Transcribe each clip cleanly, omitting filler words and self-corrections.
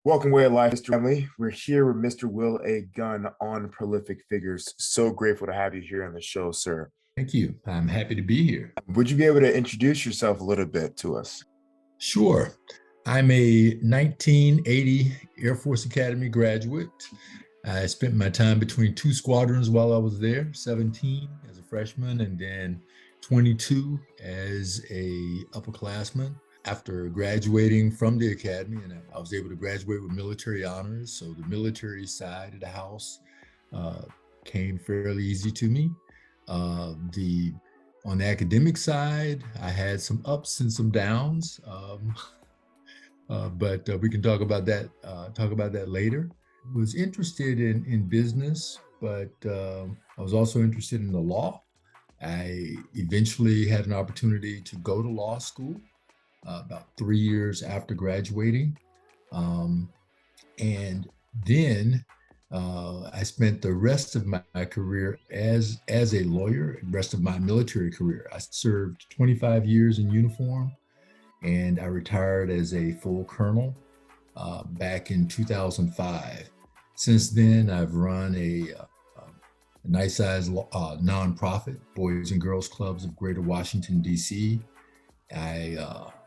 Welcome, Way of Life, Mr. Family. We're here with Mr. Will A. Gunn on Prolific Figures. So grateful to have you here on the show, sir. Thank you. I'm happy to be here. Would you be able to introduce yourself a little bit to us? Sure. I'm a 1980 Air Force Academy graduate. I spent my time between two squadrons while I was there, 17 as a freshman and then 22 as a upperclassman. After graduating from the academy, and I was able to graduate with military honors, so the military side of the house came fairly easy to me. On the academic side, I had some ups and some downs, but we can talk about that. Talk about that later. Was interested in business, but I was also interested in the law. I eventually had an opportunity to go to law school about 3 years after graduating, and then I spent the rest of my career as a lawyer, the rest of my military career. I served 25 years in uniform, and I retired as a full colonel back in 2005. Since then, I've run a nice-sized nonprofit, Boys and Girls Clubs of Greater Washington, D.C. I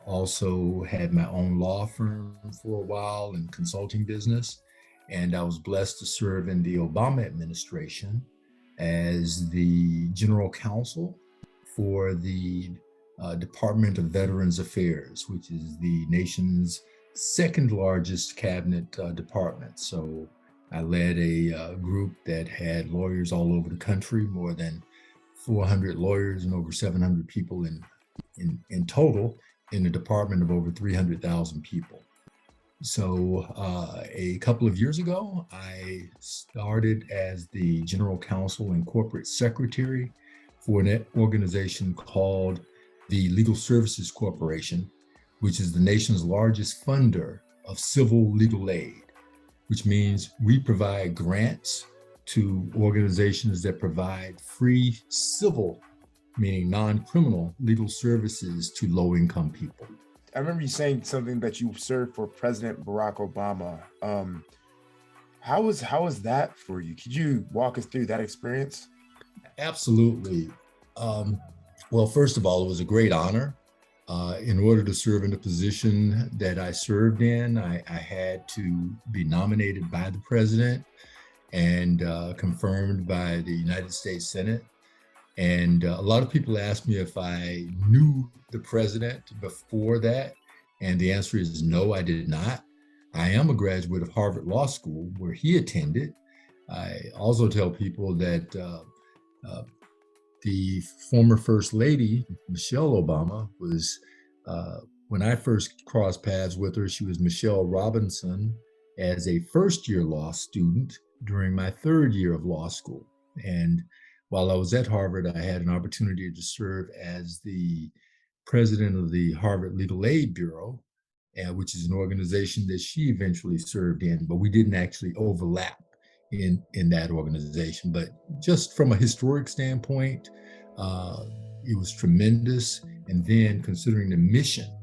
also had my own law firm for a while and consulting business. And I was blessed to serve in the Obama administration as the general counsel for the Department of Veterans Affairs, which is the nation's second largest cabinet department. So I led a group that had lawyers all over the country, more than 400 lawyers and over 700 people in total, in a department of over 300,000 people. So a couple of years ago, I started as the general counsel and corporate secretary for an organization called the Legal Services Corporation, which is the nation's largest funder of civil legal aid, which means we provide grants to organizations that provide free civil, meaning non-criminal legal services to low-income people. I remember you saying something that you served for President Barack Obama. How was that for you? Could you walk us through that experience? Absolutely. Well, first of all, it was a great honor. In order to serve in the position that I served in, I had to be nominated by the president and confirmed by the United States Senate. And a lot of people ask me if I knew the president before that. And the answer is no, I did not. I am a graduate of Harvard Law School, where he attended. I also tell people that the former First Lady, Michelle Obama, was, when I first crossed paths with her, she was Michelle Robinson as a first-year law student during my third year of law school. And while I was at Harvard, I had an opportunity to serve as the president of the Harvard Legal Aid Bureau, which is an organization that she eventually served in, but we didn't actually overlap in that organization. But just from a historic standpoint, it was tremendous. And then considering the mission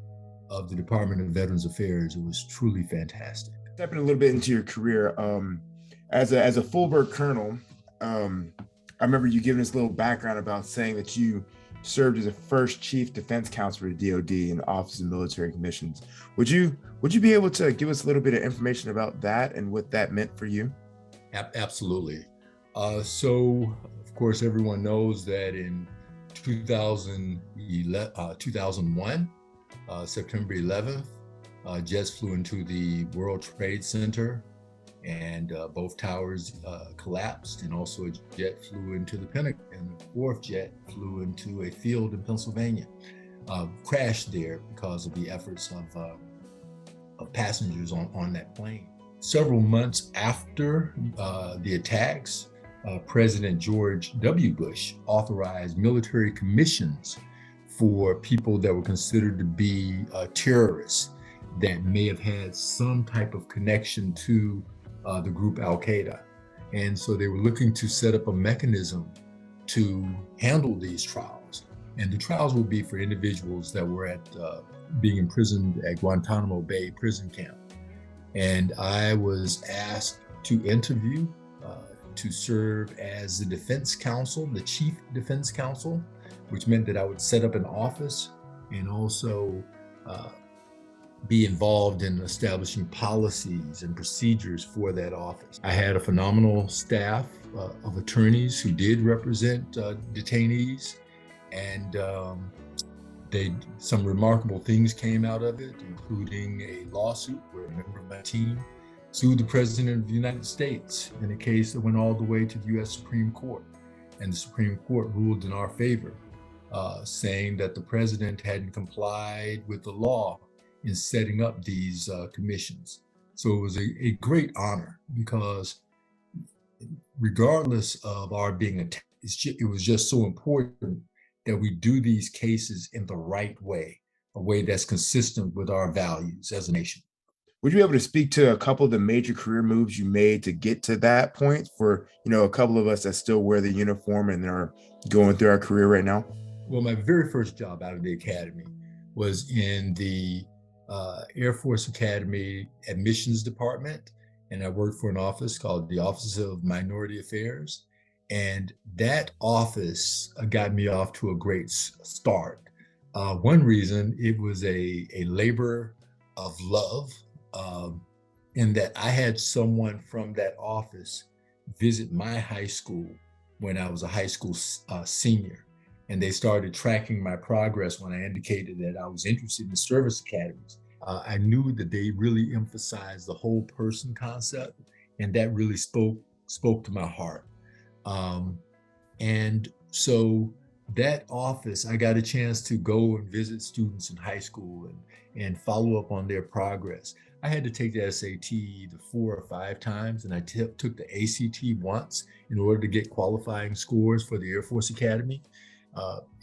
of the Department of Veterans Affairs, it was truly fantastic. Stepping a little bit into your career, as a Fulbright colonel, I remember you giving us a little background about saying that you served as a first chief defense counsel for the DoD in the Office of Military Commissions. Would you be able to give us a little bit of information about that and what that meant for you? Absolutely. So, of course, everyone knows that in 2001, September 11th, jets flew into the World Trade Center, and both towers collapsed, and also a jet flew into the Pentagon, and the fourth jet flew into a field in Pennsylvania, crashed there because of the efforts of passengers on that plane. Several months after the attacks, President George W. Bush authorized military commissions for people that were considered to be terrorists that may have had some type of connection to the group Al Qaeda. And so they were looking to set up a mechanism to handle these trials. And the trials would be for individuals that were being imprisoned at Guantanamo Bay prison camp. And I was asked to interview to serve as the defense counsel, the chief defense counsel, which meant that I would set up an office and also uh, be involved in establishing policies and procedures for that office. I had a phenomenal staff of attorneys who did represent detainees, and some remarkable things came out of it, including a lawsuit where a member of my team sued the President of the United States in a case that went all the way to the U.S. Supreme Court. And the Supreme Court ruled in our favor, saying that the President hadn't complied with the law in setting up these commissions. So it was a great honor because regardless of our being attacked, it was just so important that we do these cases in the right way, a way that's consistent with our values as a nation. Would you be able to speak to a couple of the major career moves you made to get to that point for, a couple of us that still wear the uniform and are going through our career right now? Well, my very first job out of the academy was in the Air Force Academy admissions department, and I worked for an office called the Office of Minority Affairs. And that office got me off to a great start. One reason, it was a labor of love, in that I had someone from that office visit my high school when I was a high school senior. And they started tracking my progress when I indicated that I was interested in service academies. I knew that they really emphasized the whole person concept, and that really spoke to my heart. And so that office, I got a chance to go and visit students in high school and follow up on their progress. I had to take the SAT either 4 or 5 times, and I took the ACT once in order to get qualifying scores for the Air Force Academy.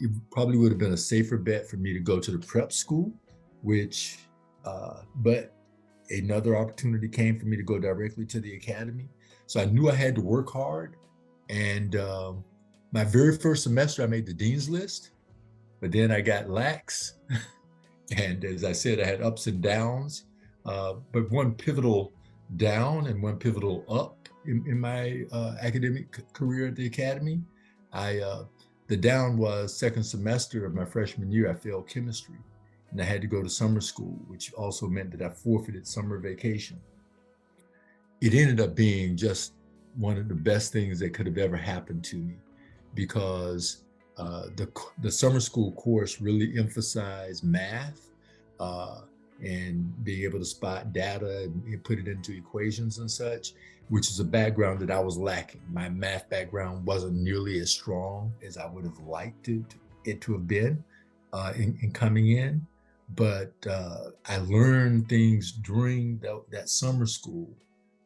It probably would have been a safer bet for me to go to the prep school, but another opportunity came for me to go directly to the academy. So I knew I had to work hard. And my very first semester, I made the dean's list, but then I got lax. And as I said, I had ups and downs, but one pivotal down and one pivotal up in my academic career at the academy. The down was second semester of my freshman year, I failed chemistry, and I had to go to summer school, which also meant that I forfeited summer vacation. It ended up being just one of the best things that could have ever happened to me, because the summer school course really emphasized math and being able to spot data and put it into equations and such, which is a background that I was lacking. My math background wasn't nearly as strong as I would have liked it to have been in coming in. But I learned things during that summer school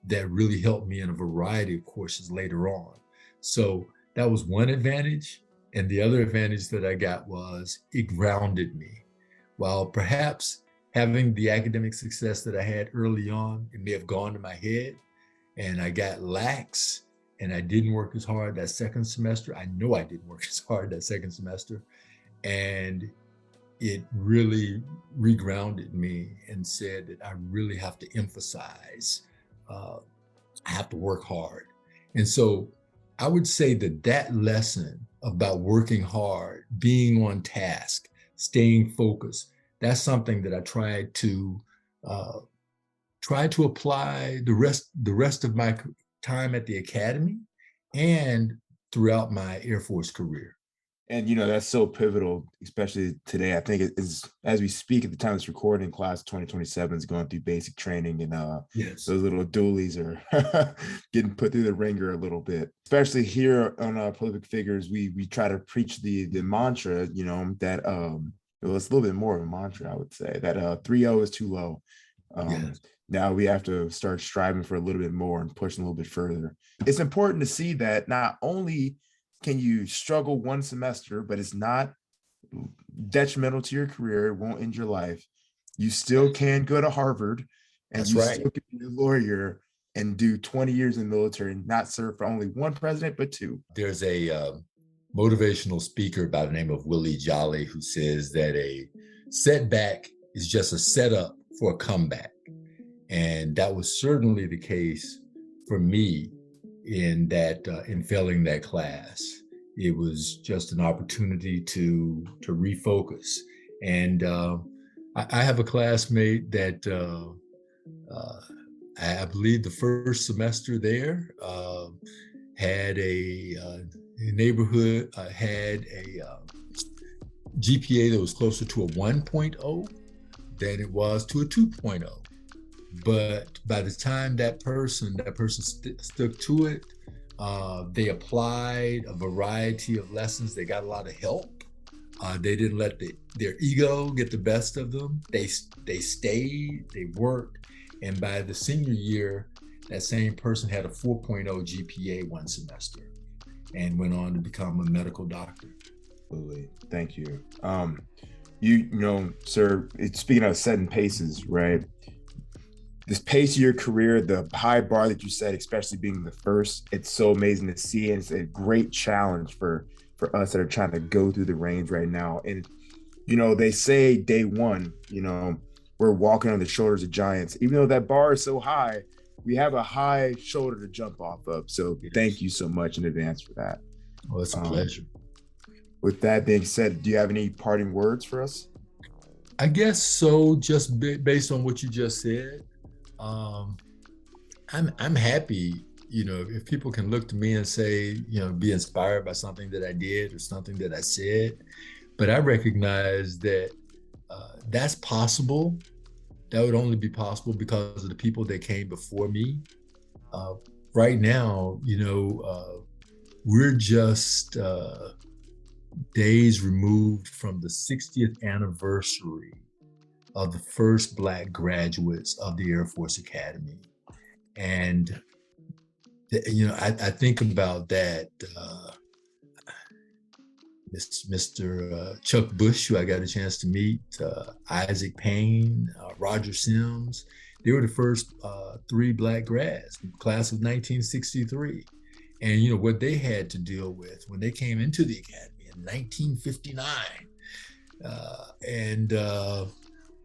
that really helped me in a variety of courses later on. So that was one advantage. And the other advantage that I got was it grounded me. While perhaps having the academic success that I had early on, it may have gone to my head and I got lax and I didn't work as hard that second semester. I know I didn't work as hard that second semester. And it really regrounded me and said that I really have to emphasize, I have to work hard. And so I would say that lesson about working hard, being on task, staying focused, that's something that I tried to apply the rest of my time at the academy and throughout my Air Force career. And that's so pivotal, especially today. I think it is, as we speak at the time of this recording, class 2027 is going through basic training, and Yes. those little dualies are getting put through the ringer a little bit. Especially here on Prolific Figures, we try to preach the mantra, that well, it's a little bit more of a mantra, I would say, that 3-0 is too low. Yes. Now we have to start striving for a little bit more and pushing a little bit further. It's important to see that not only can you struggle one semester, but it's not detrimental to your career. It won't end your life. You still can go to Harvard, and That's you right. still can be a lawyer and do 20 years in the military and not serve for only one president, but 2. There's a motivational speaker by the name of Willie Jolly who says that a setback is just a setup for a comeback. And that was certainly the case for me in that in failing that class. It was just an opportunity to refocus. And I have a classmate that I believe the first semester there had a neighborhood had a GPA that was closer to a 1.0 than it was to a 2.0. But by the time that person stuck to it, they applied a variety of lessons. They got a lot of help. They didn't let their ego get the best of them. They stayed, they worked, and by the senior year, that same person had a 4.0 GPA one semester and went on to become a medical doctor. Absolutely. Thank you. You know, sir, speaking of setting paces, right? This pace of your career, the high bar that you set, especially being the first, it's so amazing to see. And it's a great challenge for us that are trying to go through the range right now. And, you know, they say day one, you know, we're walking on the shoulders of giants. Even though that bar is so high, we have a high shoulder to jump off of. So thank you so much in advance for that. Well, it's a pleasure. With that being said, do you have any parting words for us? I guess so, just based on what you just said. I'm happy, you know, if people can look to me and say, you know, be inspired by something that I did or something that I said. But I recognize that that's possible. That would only be possible because of the people that came before me. Right now, you know, we're just days removed from the 60th anniversary of the first Black graduates of the Air Force Academy. And, you know, I think about that. Mr. Chuck Bush, who I got a chance to meet, Isaac Payne, Roger Sims. They were the first 3 Black grads, class of 1963. And, you know, what they had to deal with when they came into the Academy in 1959.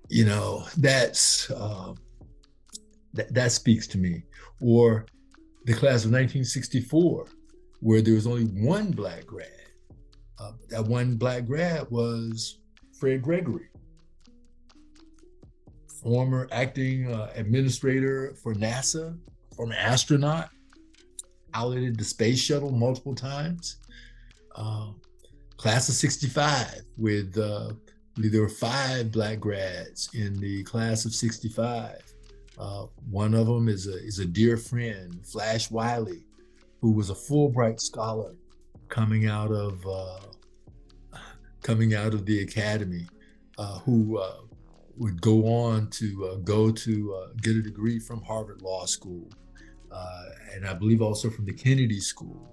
You know, that speaks to me. Or the class of 1964, where there was only 1 Black grad. That 1 Black grad was Fred Gregory, former acting administrator for NASA, former astronaut, piloted the space shuttle multiple times. Class of 65 with, there were 5 Black grads in the class of 65. One of them is a dear friend, Flash Wiley, who was a Fulbright scholar coming out of the Academy, who would go on to get a degree from Harvard Law School, and I believe also from the Kennedy School.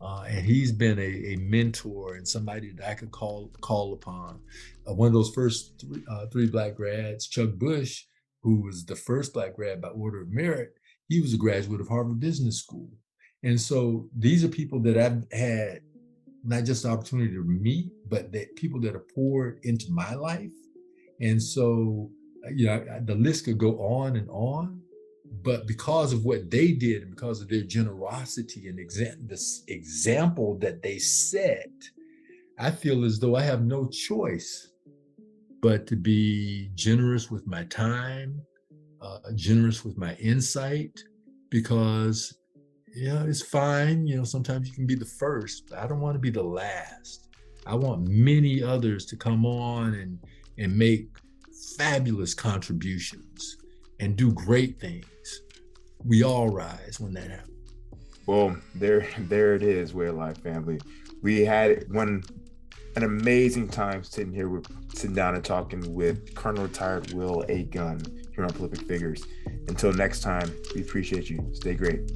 And he's been a mentor and somebody that I could call upon. One of those first 3 Black grads, Chuck Bush, who was the first Black grad by order of merit, he was a graduate of Harvard Business School. And so these are people that I've had not just the opportunity to meet, but that people that are poured into my life. And so, you know, the list could go on, but because of what they did and because of their generosity and this example that they set, I feel as though I have no choice but to be generous with my time, generous with my insight, because, you know, it's fine. You know, sometimes you can be the first, but I don't want to be the last. I want many others to come on and make fabulous contributions and do great things. We all rise when that happens. Well, there it is, Way of Life family. We had an amazing time sitting down and talking with Col Retired Will A. Gunn here on Prolific Figures. Until next time, we appreciate you. Stay great.